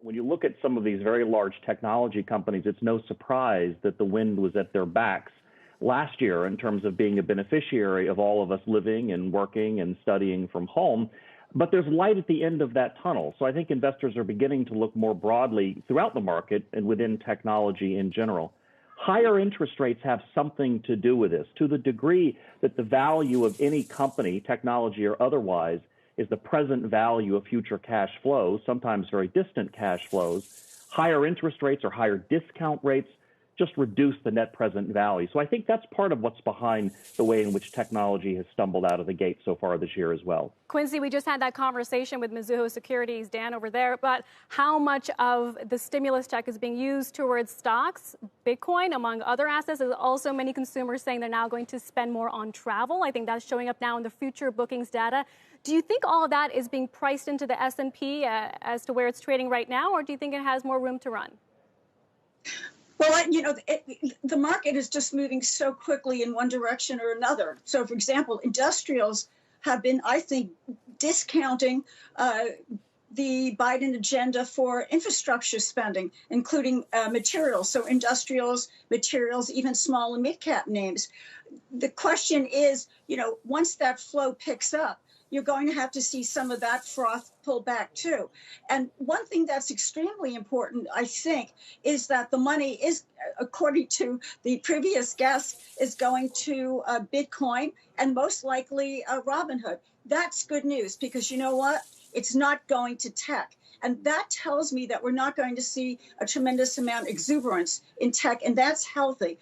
When you look at some of these very large technology companies, it's no surprise that the wind was at their backs last year in terms of being a beneficiary of all of us living and working and studying from home. But there's light at the end of that tunnel. So I think investors are beginning to look more broadly throughout the market and within technology in general. Higher interest rates have something to do with this, to the degree that the value of any company, technology or otherwise, is the present value of future cash flows, sometimes very distant cash flows. Higher interest rates or higher discount rates just reduce the net present value. So I think that's part of what's behind the way in which technology has stumbled out of the gate so far this year as well. Quincy, we just had that conversation with Mizuho Securities, Dan over there, about how much of the stimulus check is being used towards stocks, Bitcoin, among other assets. There's also many consumers saying they're now going to spend more on travel. I think that's showing up now in the future bookings data. Do you think all of that is being priced into the S&P as to where it's trading right now, or do you think it has more room to run? Well, the market is just moving so quickly in one direction or another. So, for example, industrials have been, I think, discounting the Biden agenda for infrastructure spending, including materials. So industrials, materials, even small and mid-cap names. The question is, once that flow picks up, you're going to have to see some of that froth pull back too. And one thing that's extremely important, I think, is that the money is, according to the previous guest, is going to Bitcoin and most likely Robinhood. That's good news because you know what? It's not going to tech. And that tells me that we're not going to see a tremendous amount of exuberance in tech, and that's healthy.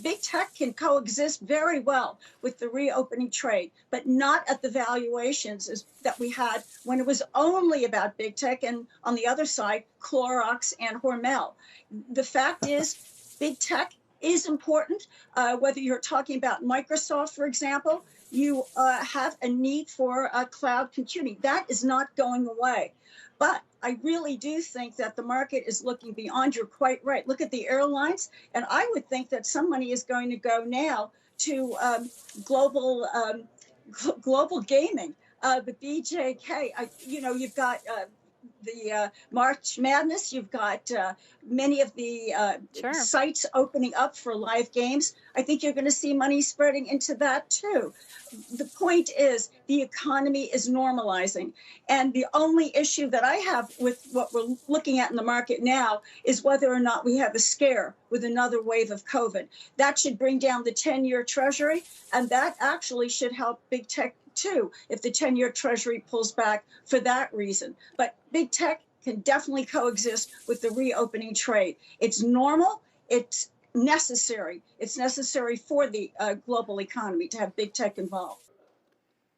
Big tech can coexist very well with the reopening trade, but not at the valuations that we had when it was only about big tech and on the other side, Clorox and Hormel. The fact is, big tech is important, whether you're talking about Microsoft, for example. You have a need for cloud computing. That is not going away. But I really do think that the market is looking beyond. You're quite right. Look at the airlines. And I would think that some money is going to go now to global gaming. The BJK, you've got the March Madness. You've got many of the sites opening up for live games. I think you're going to see money spreading into that too. The point is the economy is normalizing. And the only issue that I have with what we're looking at in the market now is whether or not we have a scare with another wave of COVID. That should bring down the 10-year Treasury, and that actually should help big tech too, if the 10-year Treasury pulls back for that reason. But big tech can definitely coexist with the reopening trade. It's normal. It's necessary. It's necessary for the global economy to have big tech involved.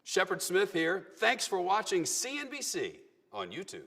Shepard Smith here. Thanks for watching CNBC on YouTube.